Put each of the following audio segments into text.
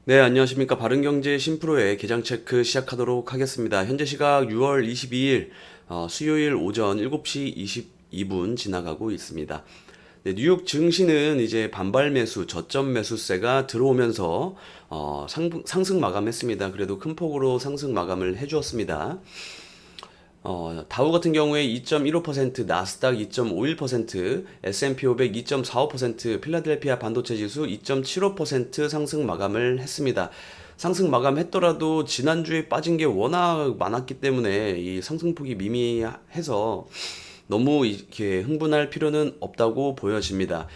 네, 안녕하십니까. 바른경제 신프로의 계장 체크 시작하도록 하겠습니다. 현재 시각 6월 22일 수요일 오전 7시 22분 지나가고 있습니다. 네, 뉴욕 증시는 이제 반발 매수, 저점 매수세가 들어오면서 상승 마감했습니다. 그래도 큰 폭으로 상승 마감을 해주었습니다. 다우 같은 경우에 2.15%, 나스닥 2.51%, S&P 500 2.45%, 필라델피아 반도체 지수 2.75% 상승 마감을 했습니다. 상승 마감했더라도 지난주에 빠진 게 워낙 많았기 때문에 이 상승폭이 미미해서 너무 이렇게 흥분할 필요는 없다고 보여집니다.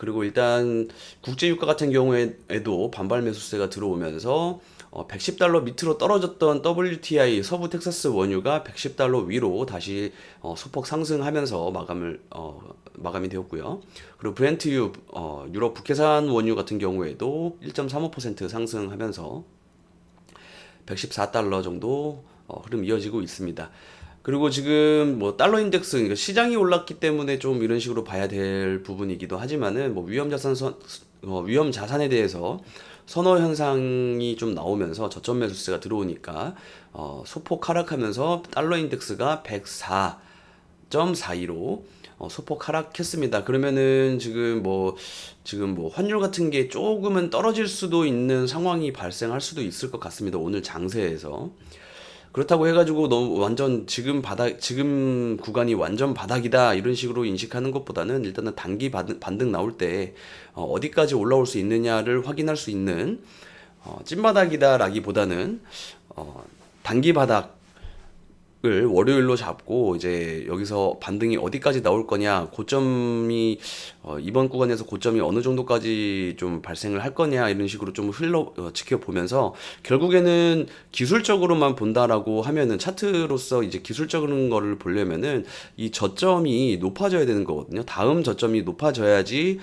그리고 일단 국제유가 같은 경우에도 반발 매수세가 들어오면서 110달러 밑으로 떨어졌던 WTI 서부 텍사스 원유가 110달러 위로 다시 소폭 상승하면서 마감이 되었고요. 그리고 브렌트유 유럽 북해산 원유 같은 경우에도 1.35% 상승하면서 114달러 정도 흐름 이어지고 있습니다. 그리고 지금 뭐 달러 인덱스, 그러니까 시장이 올랐기 때문에 좀 이런 식으로 봐야 될 부분이기도 하지만은 뭐 위험 자산에 대해서 선호 현상이 좀 나오면서 저점 매수세가 들어오니까 소폭 하락하면서 달러 인덱스가 104.42로 소폭 하락했습니다. 그러면은 지금 뭐 환율 같은 게 조금은 떨어질 수도 있는 상황이 발생할 수도 있을 것 같습니다. 오늘 장세에서. 그렇다고 해가지고 너무 완전 지금 구간이 완전 바닥이다 이런 식으로 인식하는 것보다는 일단은 단기 반등 나올 때 어디까지 올라올 수 있느냐를 확인할 수 있는 찐바닥이다라기보다는 단기 바닥 을 월요일로 잡고 이제 여기서 반등이 어디까지 나올 거냐, 고점이 이번 구간에서 고점이 어느 정도까지 좀 발생을 할 거냐 이런 식으로 좀 지켜보면서 결국에는 기술적으로만 본다라고 하면은 차트로서 이제 기술적인 거를 보려면은 이 저점이 높아져야 되는 거거든요. 다음 저점이 높아져야지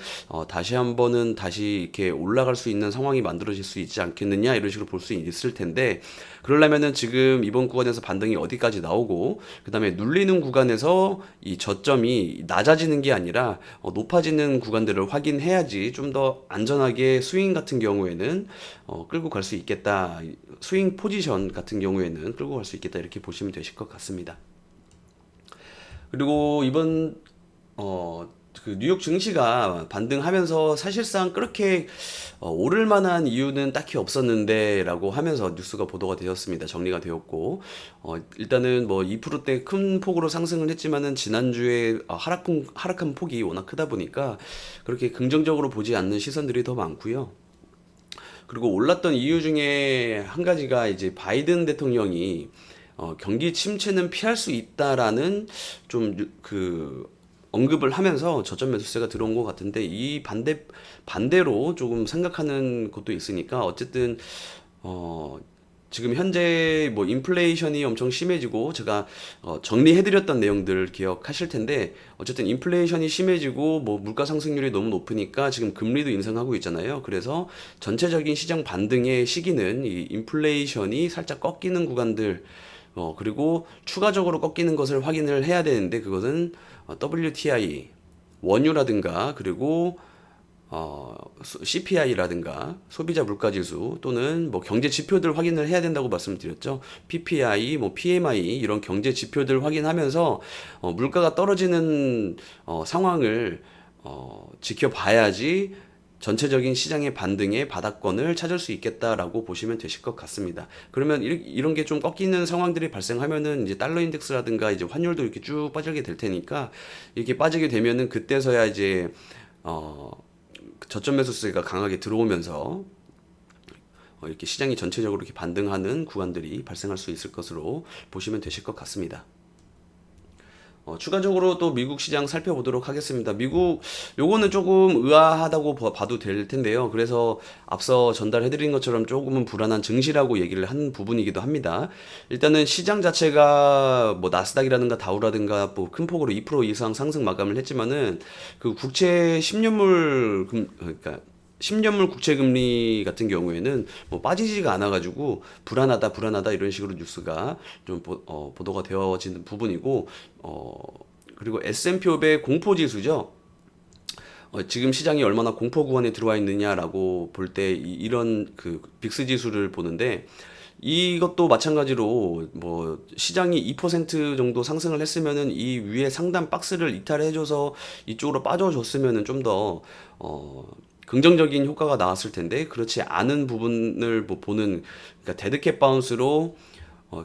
다시 한번은 다시 이렇게 올라갈 수 있는 상황이 만들어질 수 있지 않겠느냐 이런 식으로 볼 수 있을 텐데, 그러려면은 지금 이번 구간에서 반등이 어디까지 나오고 그다음에 눌리는 구간에서 이 저점이 낮아지는 게 아니라 높아지는 구간들을 확인해야지 좀 더 안전하게 스윙 같은 경우에는 끌고 갈 수 있겠다. 스윙 포지션 같은 경우에는 끌고 갈 수 있겠다 이렇게 보시면 되실 것 같습니다. 그리고 이번 어, 그 뉴욕 증시가 반등하면서 사실상 그렇게 오를 만한 이유는 딱히 없었는데라고 하면서 뉴스가 보도가 되었습니다. 정리가 되었고, 일단은 뭐 2%대 큰 폭으로 상승을 했지만은 지난주에 하락한 폭이 워낙 크다 보니까 그렇게 긍정적으로 보지 않는 시선들이 더 많고요. 그리고 올랐던 이유 중에 한 가지가 이제 바이든 대통령이 경기 침체는 피할 수 있다라는 좀그 언급을 하면서 저점 매수세가 들어온 것 같은데, 이 반대로 조금 생각하는 것도 있으니까 어쨌든 어 지금 현재 뭐 인플레이션이 엄청 심해지고, 제가 정리해드렸던 내용들 기억하실 텐데, 어쨌든 인플레이션이 심해지고 뭐 물가 상승률이 너무 높으니까 지금 금리도 인상하고 있잖아요. 그래서 전체적인 시장 반등의 시기는 이 인플레이션이 살짝 꺾이는 구간들, 그리고 추가적으로 꺾이는 것을 확인을 해야 되는데, 그것은 WTI 원유라든가, 그리고 CPI라든가 소비자 물가지수 또는 뭐 경제 지표들 확인을 해야 된다고 말씀드렸죠. PPI, 뭐 PMI 이런 경제 지표들 확인하면서 물가가 떨어지는 상황을 지켜봐야지 전체적인 시장의 반등의 바닥권을 찾을 수 있겠다라고 보시면 되실 것 같습니다. 그러면 이런 게 좀 꺾이는 상황들이 발생하면은 이제 달러 인덱스라든가 이제 환율도 이렇게 쭉 빠지게 될 테니까, 이렇게 빠지게 되면은 그때서야 이제 어 저점 매수세가 강하게 들어오면서 이렇게 시장이 전체적으로 이렇게 반등하는 구간들이 발생할 수 있을 것으로 보시면 되실 것 같습니다. 추가적으로 또 미국 시장 살펴보도록 하겠습니다. 미국 요거는 조금 의아하다고 봐도 될 텐데요. 그래서 앞서 전달해드린 것처럼 조금은 불안한 증시라고 얘기를 한 부분이기도 합니다. 일단은 시장 자체가 뭐 나스닥이라든가 다우라든가 뭐 큰 폭으로 2% 이상 상승 마감을 했지만은 그 국채 10년물 그러니까 10년물 국채 금리 같은 경우에는 뭐 빠지지가 않아가지고 불안하다 이런 식으로 뉴스가 좀 보도가 되어지는 부분이고, 그리고 S&P 500 공포 지수죠. 지금 시장이 얼마나 공포 구간에 들어와 있느냐라고 볼 때 이런 그 빅스 지수를 보는데 이것도 마찬가지로 뭐 시장이 2% 정도 상승을 했으면은 이 위에 상단 박스를 이탈해줘서 이쪽으로 빠져줬으면은 좀 더 긍정적인 효과가 나왔을 텐데 그렇지 않은 부분을 뭐 보는 그러니까 데드캣 바운스로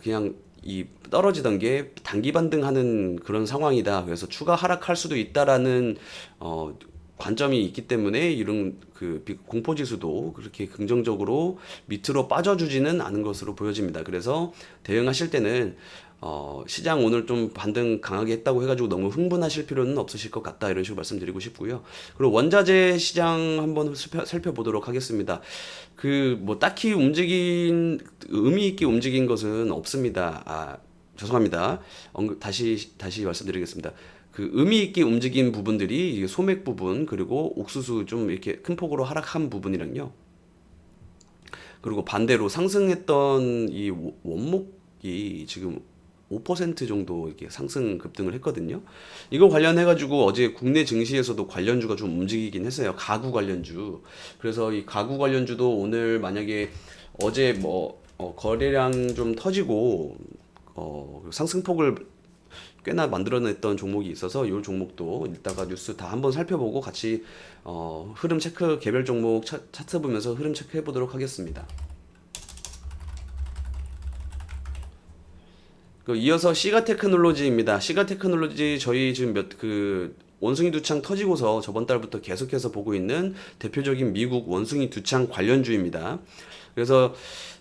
그냥 이 떨어지던 게 단기 반등하는 그런 상황이다. 그래서 추가 하락할 수도 있다라는 관점이 있기 때문에 이런 그 공포 지수도 그렇게 긍정적으로 밑으로 빠져주지는 않은 것으로 보여집니다. 그래서 대응하실 때는 시장 오늘 좀 반등 강하게 했다고 해가지고 너무 흥분하실 필요는 없으실 것 같다 이런 식으로 말씀드리고 싶고요. 그리고 원자재 시장 한번 살펴보도록 하겠습니다. 그 뭐 딱히 의미 있게 움직인 것은 없습니다. 죄송합니다. 다시 말씀드리겠습니다. 그 의미 있게 움직인 부분들이 이게 소맥 부분 그리고 옥수수 좀 이렇게 큰 폭으로 하락한 부분이랑요. 그리고 반대로 상승했던 이 원목이 지금 5% 정도 이렇게 상승 급등을 했거든요. 이거 관련해 가지고 어제 국내 증시에서도 관련주가 좀 움직이긴 했어요. 가구 관련주. 그래서 이 가구 관련주도 오늘 만약에 어제 뭐 거래량 좀 터지고 상승폭을 꽤나 만들어냈던 종목이 있어서 이 종목도 이따가 뉴스 다 한번 살펴보고 같이 흐름 체크 개별 종목 차트 보면서 흐름 체크해 보도록 하겠습니다. 이어서 시가 테크놀로지입니다. 시가 테크놀로지 저희 지금 원숭이 두창 터지고서 저번 달부터 계속해서 보고 있는 대표적인 미국 원숭이 두창 관련주입니다. 그래서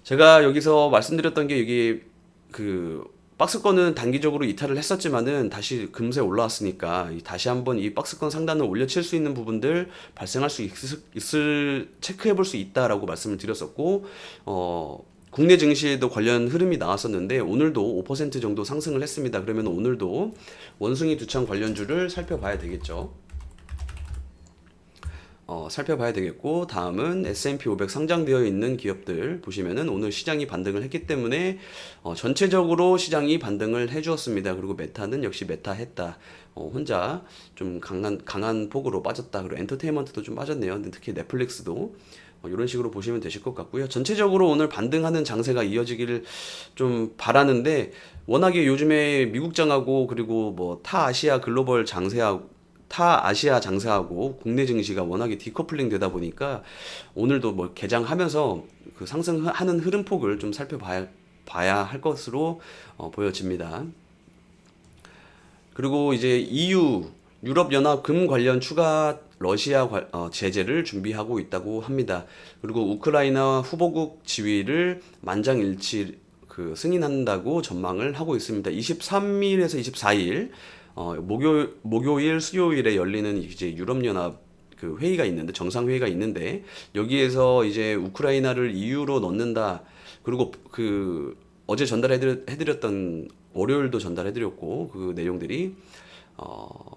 제가 여기서 말씀드렸던 게 여기 그 박스권은 단기적으로 이탈을 했었지만은 다시 금세 올라왔으니까 다시 한번 이 박스권 상단을 올려칠 수 있는 부분들 발생할 수 있을 체크해 볼 수 있다라고 말씀을 드렸었고 국내 증시에도 관련 흐름이 나왔었는데 오늘도 5% 정도 상승을 했습니다. 그러면 오늘도 원숭이 두창 관련주를 살펴봐야 되겠죠. 살펴봐야 되겠고 다음은 S&P 500 상장되어 있는 기업들 보시면은 오늘 시장이 반등을 했기 때문에 전체적으로 시장이 반등을 해주었습니다. 그리고 메타는 역시 메타 했다. 혼자 좀 강한 폭으로 빠졌다. 그리고 엔터테인먼트도 좀 빠졌네요. 근데 특히 넷플릭스도 이런 식으로 보시면 되실 것 같고요. 전체적으로 오늘 반등하는 장세가 이어지기를 좀 바라는데 워낙에 요즘에 미국장하고 그리고 뭐 타 아시아 장세하고 국내 증시가 워낙에 디커플링 되다 보니까 오늘도 뭐 개장하면서 그 상승하는 흐름폭을 좀 살펴봐야 할 것으로 보여집니다. 그리고 이제 EU 유럽연합 금 관련 추가 러시아 제재를 준비하고 있다고 합니다. 그리고 우크라이나 후보국 지위를 만장일치 승인한다고 전망을 하고 있습니다. 23일에서 24일 목요일 수요일에 열리는 이제 유럽연합 그 회의가 있는데 정상회의가 있는데 여기에서 이제 우크라이나를 EU로 넣는다. 그리고 그 어제 전달해드렸던 월요일도 전달해드렸고 그 내용들이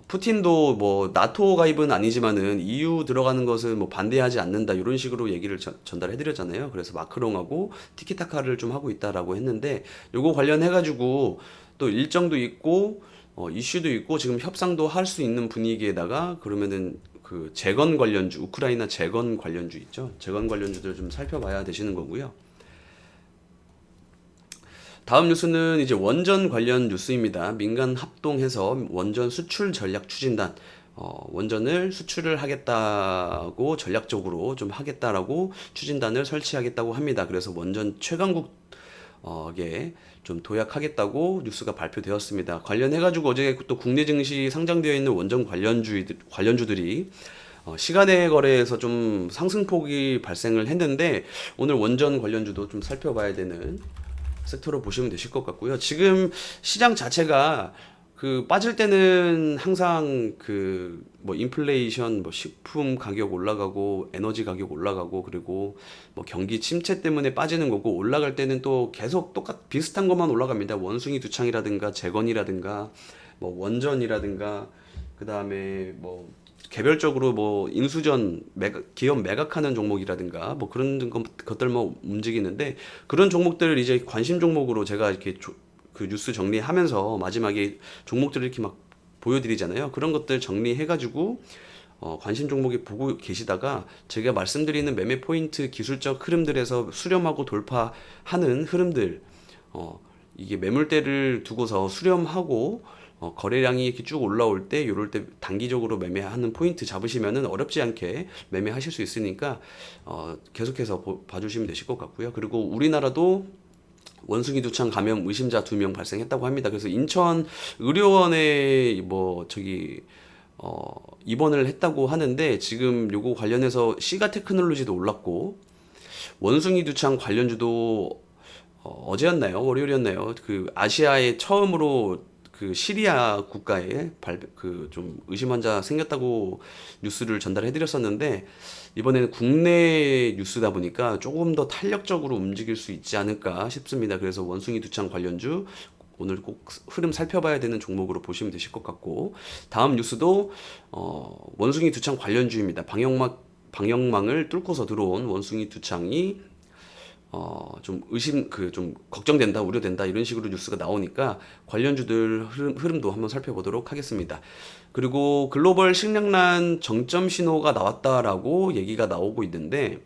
푸틴도 뭐 나토 가입은 아니지만은 EU 들어가는 것은 뭐 반대하지 않는다 이런 식으로 얘기를 전달해드렸잖아요. 그래서 마크롱하고 티키타카를 좀 하고 있다라고 했는데 요거 관련해 가지고 또 일정도 있고 이슈도 있고 지금 협상도 할 수 있는 분위기에다가 그러면은 그 재건 관련주 우크라이나 재건 관련주 있죠. 재건 관련주들 좀 살펴봐야 되시는 거고요. 다음 뉴스는 이제 원전 관련 뉴스입니다. 민간 합동해서 원전 수출 전략 추진단, 원전을 수출을 하겠다고 전략적으로 좀 하겠다라고 추진단을 설치하겠다고 합니다. 그래서 원전 최강국에 좀 도약하겠다고 뉴스가 발표되었습니다. 관련해가지고 어제 또 국내 증시 상장되어 있는 원전 관련주들이 시간의 거래에서 좀 상승폭이 발생을 했는데 오늘 원전 관련주도 좀 살펴봐야 되는 섹터로 보시면 되실 것 같고요. 지금 시장 자체가 그 빠질 때는 항상 그 뭐 인플레이션, 뭐 식품 가격 올라가고 에너지 가격 올라가고 그리고 뭐 경기 침체 때문에 빠지는 거고 올라갈 때는 또 계속 비슷한 것만 올라갑니다. 원숭이 두창이라든가 재건이라든가 뭐 원전이라든가 그다음에 뭐 개별적으로 뭐 인수전 기업 매각하는 종목이라든가 뭐 그런 것들만 움직이는데 그런 종목들을 이제 관심 종목으로 제가 이렇게 그 뉴스 정리하면서 마지막에 종목들을 이렇게 막 보여드리잖아요. 그런 것들 정리해가지고 관심 종목이 보고 계시다가 제가 말씀드리는 매매 포인트 기술적 흐름들에서 수렴하고 돌파하는 흐름들, 이게 매물대를 두고서 수렴하고 거래량이 이렇게 쭉 올라올 때 요럴 때 단기적으로 매매하는 포인트 잡으시면은 어렵지 않게 매매하실 수 있으니까 계속해서 봐주시면 되실 것 같고요. 그리고 우리나라도 원숭이 두창 감염 의심자 2명 발생했다고 합니다. 그래서 인천 의료원에 입원을 했다고 하는데 지금 요거 관련해서 시가 테크놀로지도 올랐고 원숭이 두창 관련주도 어제였나요? 월요일이었나요? 그 아시아에 처음으로 그 시리아 국가에 그 좀 의심 환자 생겼다고 뉴스를 전달해 드렸었는데 이번에는 국내 뉴스다 보니까 조금 더 탄력적으로 움직일 수 있지 않을까 싶습니다. 그래서 원숭이 두창 관련주 오늘 꼭 흐름 살펴봐야 되는 종목으로 보시면 되실 것 같고 다음 뉴스도 원숭이 두창 관련주입니다. 방역망을 뚫고서 들어온 원숭이 두창이 좀 좀 걱정된다, 우려된다 이런 식으로 뉴스가 나오니까 관련주들 흐름도 한번 살펴보도록 하겠습니다. 그리고 글로벌 식량난 정점 신호가 나왔다라고 얘기가 나오고 있는데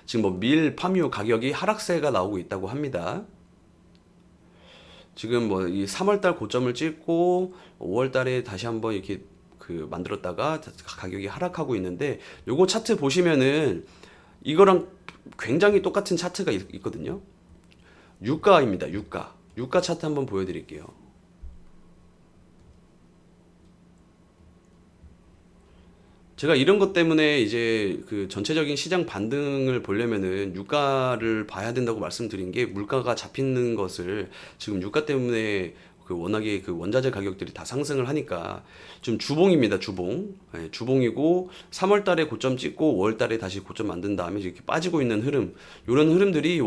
지금 뭐 밀, 파묘 가격이 하락세가 나오고 있다고 합니다. 지금 뭐 이 3월달 고점을 찍고 5월달에 다시 한번 이렇게 그 만들었다가 가격이 하락하고 있는데 요거 차트 보시면은 이거랑 굉장히 똑같은 차트가 있거든요. 유가입니다. 유가 차트 한번 보여드릴게요. 제가 이런 것 때문에 이제 그 전체적인 시장 반등을 보려면은 유가를 봐야 된다고 말씀드린 게 물가가 잡히는 것을 지금 유가 때문에 그 워낙에 그 원자재 가격들이 다 상승을 하니까 지금 주봉입니다. 주봉. 예, 주봉이고 3월 달에 고점 찍고 5월 달에 다시 고점 만든 다음에 이렇게 빠지고 있는 흐름. 요런 흐름들이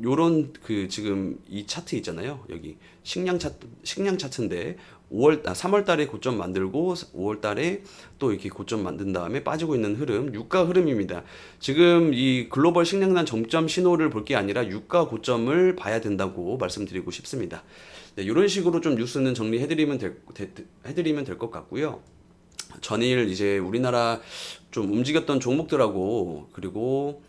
요런 그 지금 이 차트 있잖아요. 여기 식량 차트인데 3월 달에 고점 만들고 5월 달에 또 이렇게 고점 만든 다음에 빠지고 있는 흐름, 유가 흐름입니다. 지금 이 글로벌 식량난 정점 신호를 볼 게 아니라 유가 고점을 봐야 된다고 말씀드리고 싶습니다. 네, 이런 식으로 좀 뉴스는 정리해드리면 될 것 같고요. 전일 이제 우리나라 좀 움직였던 종목들하고 그리고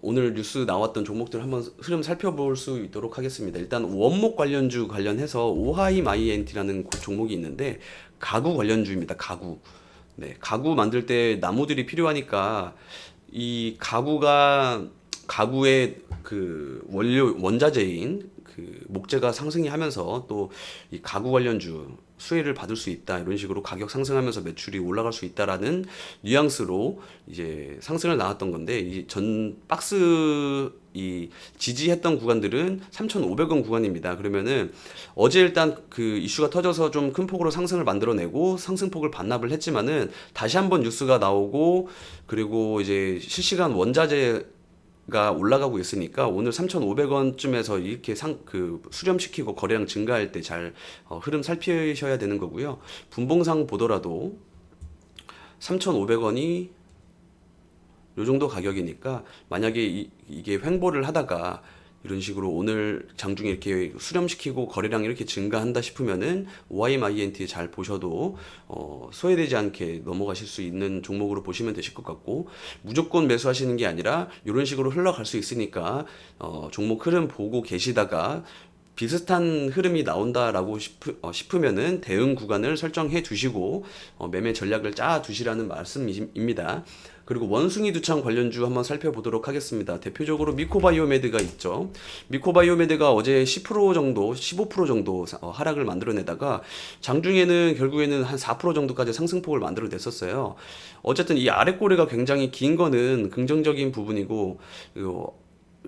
오늘 뉴스 나왔던 종목들 한번 흐름 살펴볼 수 있도록 하겠습니다. 일단 원목 관련주 관련해서 오하임 INT라는 종목이 있는데 가구 관련주입니다. 가구. 네, 가구 만들 때 나무들이 필요하니까 이 가구의 그 원자재인 그 목재가 상승이 하면서 또 이 가구 관련주 수혜를 받을 수 있다 이런 식으로 가격 상승하면서 매출이 올라갈 수 있다라는 뉘앙스로 이제 상승을 나왔던 건데 이 전 박스 이 지지했던 구간들은 3,500원 구간입니다. 그러면은 어제 일단 그 이슈가 터져서 좀 큰 폭으로 상승을 만들어내고 상승폭을 반납을 했지만은 다시 한번 뉴스가 나오고 그리고 이제 실시간 원자재 가 올라가고 있으니까 오늘 3,500원쯤에서 이렇게 수렴시키고 거래량 증가할 때 잘 흐름 살피셔야 되는 거고요. 분봉상 보더라도 3,500원이 요 정도 가격이니까 만약에 이게 횡보를 하다가 이런 식으로 오늘 장중에 이렇게 수렴시키고 거래량이 이렇게 증가한다 싶으면은 OIM-INT 잘 보셔도 소외되지 않게 넘어가실 수 있는 종목으로 보시면 되실 것 같고 무조건 매수하시는 게 아니라 이런 식으로 흘러갈 수 있으니까 종목 흐름 보고 계시다가 비슷한 흐름이 나온다라고 싶으면은 대응 구간을 설정해 두시고 매매 전략을 짜 두시라는 말씀입니다. 그리고 원숭이 두창 관련주 한번 살펴보도록 하겠습니다. 대표적으로 미코바이오메드가 있죠. 미코바이오메드가 어제 10% 정도, 15% 정도 하락을 만들어내다가 장중에는 결국에는 한 4% 정도까지 상승폭을 만들어냈었어요. 어쨌든 이 아래 꼬리가 굉장히 긴 거는 긍정적인 부분이고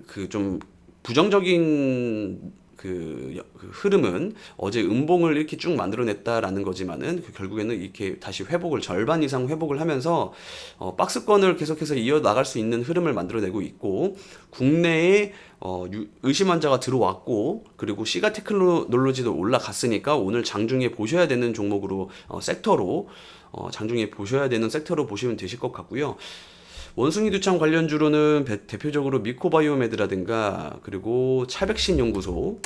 그 좀 부정적인 그 흐름은 어제 음봉을 이렇게 쭉 만들어냈다라는 거지만은 결국에는 이렇게 다시 절반 이상 회복을 하면서 박스권을 계속해서 이어 나갈 수 있는 흐름을 만들어내고 있고 국내에 의심 환자가 들어왔고 그리고 시가 테크놀로지도 올라갔으니까 오늘 장중에 보셔야 되는 종목으로 장중에 보셔야 되는 섹터로 보시면 되실 것 같고요. 원숭이 두창 관련주로는 대표적으로 미코바이오메드라든가 그리고 차백신 연구소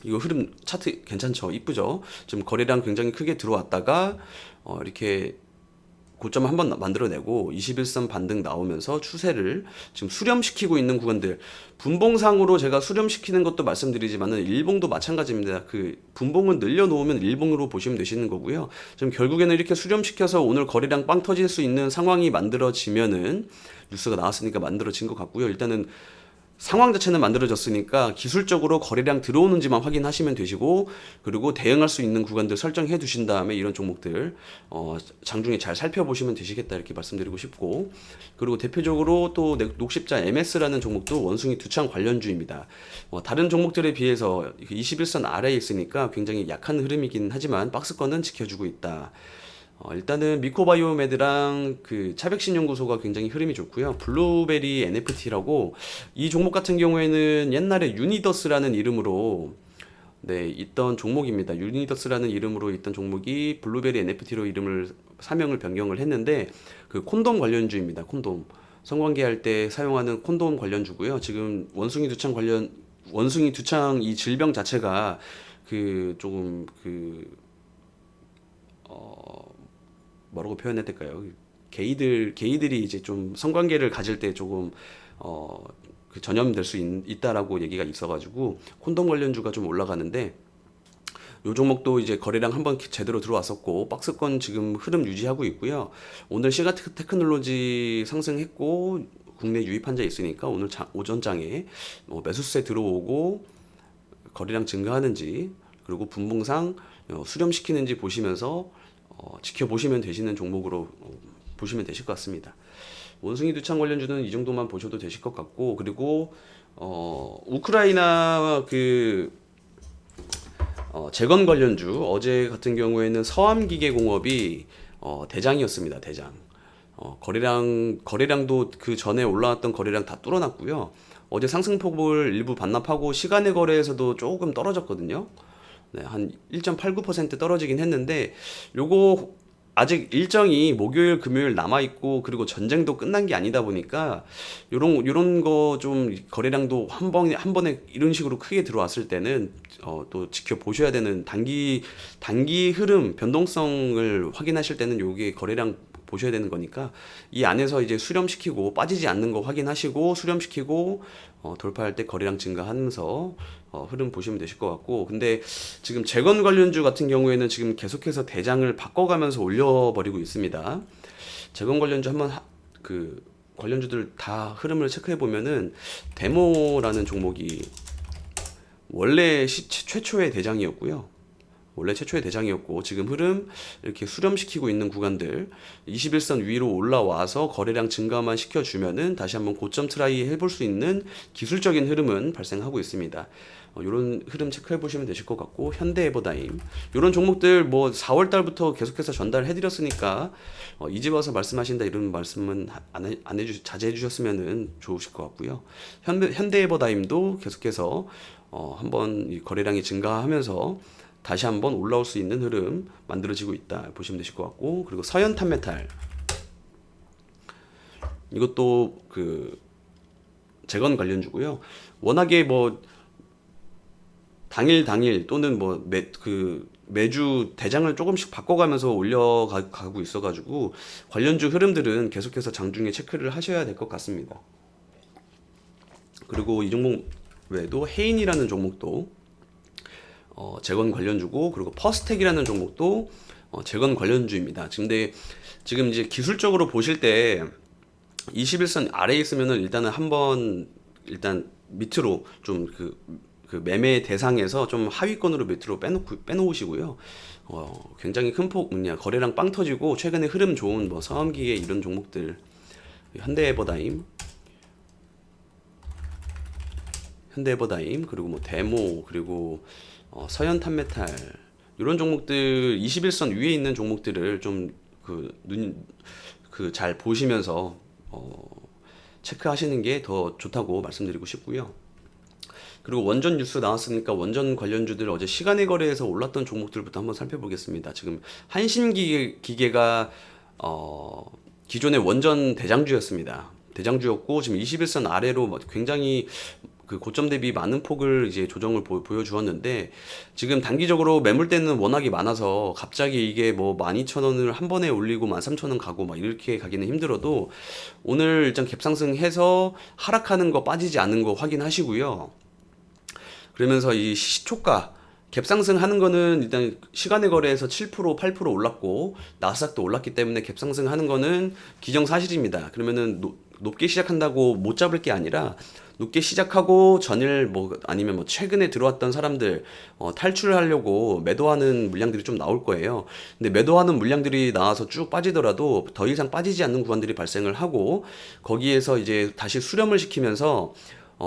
이거 흐름 차트 괜찮죠? 이쁘죠? 지금 거래량 굉장히 크게 들어왔다가 이렇게 고점을 한번 만들어내고 21선 반등 나오면서 추세를 지금 수렴시키고 있는 구간들, 분봉상으로 제가 수렴시키는 것도 말씀드리지만은 일봉도 마찬가지입니다. 그 분봉은 늘려놓으면 일봉으로 보시면 되시는 거고요. 지금 결국에는 이렇게 수렴시켜서 오늘 거래량 빵 터질 수 있는 상황이 만들어지면은, 뉴스가 나왔으니까 만들어진 것 같고요. 일단은 상황 자체는 만들어졌으니까 기술적으로 거래량 들어오는지만 확인하시면 되시고, 그리고 대응할 수 있는 구간들 설정해 두신 다음에 이런 종목들 장중에 잘 살펴보시면 되시겠다, 이렇게 말씀드리고 싶고, 그리고 대표적으로 또 녹십자 MS라는 종목도 원숭이 두창 관련주입니다. 다른 종목들에 비해서 21선 아래에 있으니까 굉장히 약한 흐름이긴 하지만 박스권은 지켜주고 있다. 일단은 미코바이오메드랑 그 차백신연구소가 굉장히 흐름이 좋고요. 블루베리 NFT라고, 이 종목 같은 경우에는 옛날에 유니더스라는 이름으로 있던 종목입니다. 유니더스라는 이름으로 있던 종목이 블루베리 NFT로 이름을 사명을 변경을 했는데, 그 콘돔 관련주입니다. 콘돔. 성관계 할 때 사용하는 콘돔 관련주고요. 지금 원숭이 두창 이 질병 자체가 그 조금 뭐라고 표현해야 될까요? 게이들이 이제 좀 성관계를 가질 때 조금 전염될 수 있다라고 얘기가 있어가지고 콘돔 관련주가 좀 올라가는데, 요 종목도 이제 거래량 한번 제대로 들어왔었고 박스권 지금 흐름 유지하고 있고요. 오늘 시가 테크놀로지 상승했고 국내 유입 환자 있으니까 오늘 오전장에 매수세 들어오고 거래량 증가하는지, 그리고 분봉상 수렴시키는지 보시면서 지켜보시면 되시는 종목으로 보시면 되실 것 같습니다. 원숭이 두창 관련주는 이 정도만 보셔도 되실 것 같고, 그리고 우크라이나 재건 관련주, 어제 같은 경우에는 서암기계공업이 대장이었습니다. 대장. 거래량도 그 전에 올라왔던 거래량 다 뚫어놨고요. 어제 상승폭을 일부 반납하고 시간의 거래에서도 조금 떨어졌거든요. 한 1.89% 떨어지긴 했는데, 요거 아직 일정이 목요일, 금요일 남아 있고, 그리고 전쟁도 끝난 게 아니다 보니까 요런 거 좀 거래량도 한 번에 이런 식으로 크게 들어왔을 때는 또 지켜보셔야 되는, 단기 흐름 변동성을 확인하실 때는 요게 거래량 보셔야 되는 거니까, 이 안에서 이제 수렴시키고 빠지지 않는 거 확인하시고 수렴시키고 돌파할 때 거래량 증가하면서 흐름 보시면 되실 것 같고, 근데 지금 재건 관련주 같은 경우에는 지금 계속해서 대장을 바꿔가면서 올려버리고 있습니다. 재건 관련주 한번 그 관련주들 다 흐름을 체크해 보면은, 데모라는 종목이 원래 최초의 대장이었고요. 원래 최초의 대장이었고, 지금 흐름 이렇게 수렴시키고 있는 구간들 21선 위로 올라와서 거래량 증가만 시켜주면은 다시 한번 고점 트라이 해볼 수 있는 기술적인 흐름은 발생하고 있습니다. 이런 흐름 체크해 보시면 되실 것 같고, 현대에버다임 이런 종목들 뭐 4월 달부터 계속해서 전달해 드렸으니까 이제 와서 말씀하신다 이런 말씀은 자제해 주셨으면 좋으실 것 같고요. 현대에버다임도 계속해서 한번 이 거래량이 증가하면서 다시 한번 올라올 수 있는 흐름 만들어지고 있다 보시면 되실 것 같고, 그리고 서현탄메탈, 이것도 재건 관련주고요. 워낙에 뭐 당일 또는 뭐 매주 대장을 조금씩 바꿔가면서 올려가고 있어가지고 관련주 흐름들은 계속해서 장중에 체크를 하셔야 될 것 같습니다. 그리고 이 종목 외에도 헤인이라는 종목도 재건 관련주고, 그리고 퍼스텍이라는 종목도 재건 관련주입니다. 근데 지금 이제 기술적으로 보실 때 21선 아래에 있으면은 일단은 일단 밑으로 좀 그 매매 대상에서 좀 하위권으로 밑으로 빼놓으시고요. 굉장히 큰 폭 거래량 빵 터지고 최근에 흐름 좋은 뭐 서암기계 이런 종목들, 현대에버다임, 그리고 뭐 데모, 그리고 서현탄메탈, 이런 종목들 21선 위에 있는 종목들을 좀 잘 보시면서 체크하시는 게 더 좋다고 말씀드리고 싶고요. 그리고 원전 뉴스 나왔으니까 원전 관련주들 어제 시간의 거래에서 올랐던 종목들부터 한번 살펴보겠습니다. 지금 한신기계가 기존의 원전 대장주였습니다. 대장주였고 지금 21선 아래로 굉장히 그 고점 대비 많은 폭을 이제 조정을 보여주었는데, 지금 단기적으로 매물대는 워낙에 많아서 갑자기 이게 뭐 12,000원을 한 번에 올리고 13,000원 가고 막 이렇게 가기는 힘들어도, 오늘 일단 갭상승해서 하락하는 거 빠지지 않는 거 확인하시고요. 그러면서 이 시초가 갭상승하는 거는 일단 시간의 거래에서 7%, 8% 올랐고 나스닥도 올랐기 때문에 갭상승하는 거는 기정사실입니다. 그러면은 높게 시작한다고 못 잡을 게 아니라, 높게 시작하고 전일 뭐 아니면 뭐 최근에 들어왔던 사람들 탈출하려고 매도하는 물량들이 좀 나올 거예요. 근데 매도하는 물량들이 나와서 쭉 빠지더라도 더 이상 빠지지 않는 구간들이 발생을 하고, 거기에서 이제 다시 수렴을 시키면서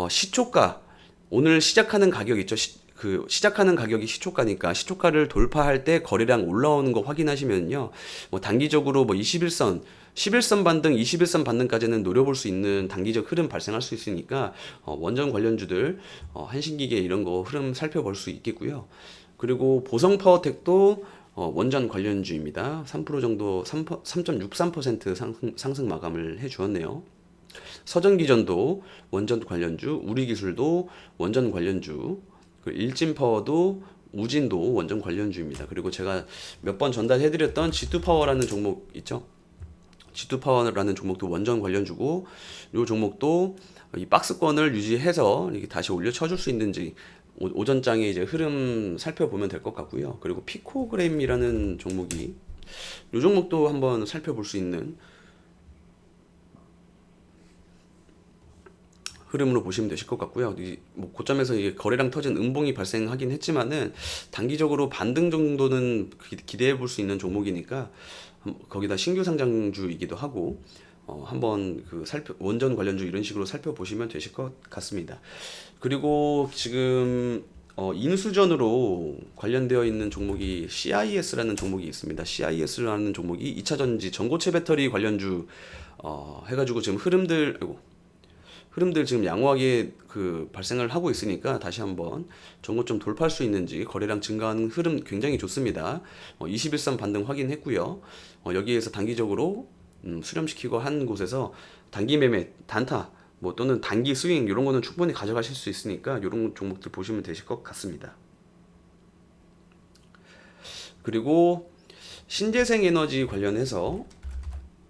시초가, 오늘 시작하는 가격 있죠. 그 시작하는 가격이 시초가니까 시초가를 돌파할 때 거래량 올라오는 거 확인하시면요. 뭐 단기적으로 뭐 21선, 11선 반등, 21선 반등까지는 노려볼 수 있는 단기적 흐름 발생할 수 있으니까 원전 관련주들, 한신기계 이런 거 흐름 살펴볼 수 있겠고요. 그리고 보성파워텍도 원전 관련주입니다. 3% 정도, 3.63% 상승 마감을 해 주었네요. 서전기전도 원전 관련주, 우리기술도 원전 관련주, 일진파워도, 우진도 원전 관련주입니다. 그리고 제가 몇 번 전달해드렸던 G2파워라는 종목 있죠? G2파워라는 종목도 원전 관련주고, 이 종목도 이 박스권을 유지해서 이렇게 다시 올려 쳐줄 수 있는지 오전장에 이제 흐름 살펴보면 될 것 같고요. 그리고 피코그램이라는 종목이, 이 종목도 한번 살펴볼 수 있는 흐름으로 보시면 되실 것 같고요. 뭐 고점에서 이게 거래량 터진 음봉이 발생하긴 했지만은 단기적으로 반등 정도는 기대해 볼 수 있는 종목이니까, 거기다 신규 상장주이기도 하고 한번 그 원전 관련주 이런 식으로 살펴보시면 되실 것 같습니다. 그리고 지금 인수전으로 관련되어 있는 종목이 CIS라는 종목이 있습니다. CIS라는 종목이 2차전지 전고체 배터리 관련주 해가지고 지금 흐름들 지금 양호하게 그 발생을 하고 있으니까, 다시 한번 전고점 돌파할 수 있는지, 거래량 증가하는 흐름 굉장히 좋습니다. 21선 반등 확인했고요. 여기에서 단기적으로 수렴시키고 한 곳에서 단기 매매, 단타 뭐 또는 단기 스윙 이런 거는 충분히 가져가실 수 있으니까 이런 종목들 보시면 되실 것 같습니다. 그리고 신재생 에너지 관련해서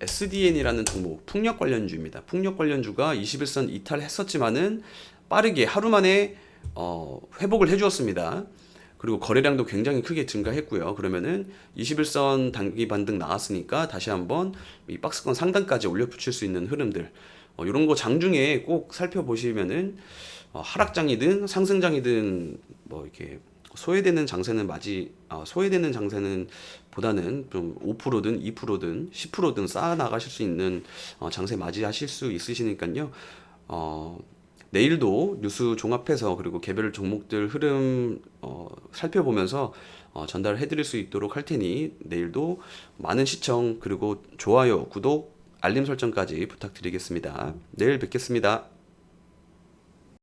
SDN이라는 종목, 풍력 관련주입니다. 풍력 관련주가 21선 이탈했었지만은 빠르게 하루 만에 회복을 해주었습니다. 그리고 거래량도 굉장히 크게 증가했고요. 그러면은 21선 단기 반등 나왔으니까 다시 한번 이 박스권 상단까지 올려붙일 수 있는 흐름들, 이런 거 장중에 꼭 살펴보시면은 하락장이든 상승장이든 뭐 이렇게 소외되는 장세는 보다는 좀 5%든 2%든 10%든 쌓아 나가실 수 있는 장세 맞이하실 수 있으시니까요. 내일도 뉴스 종합해서, 그리고 개별 종목들 흐름 살펴보면서 전달해 드릴 수 있도록 할 테니, 내일도 많은 시청, 그리고 좋아요, 구독, 알림 설정까지 부탁드리겠습니다. 내일 뵙겠습니다.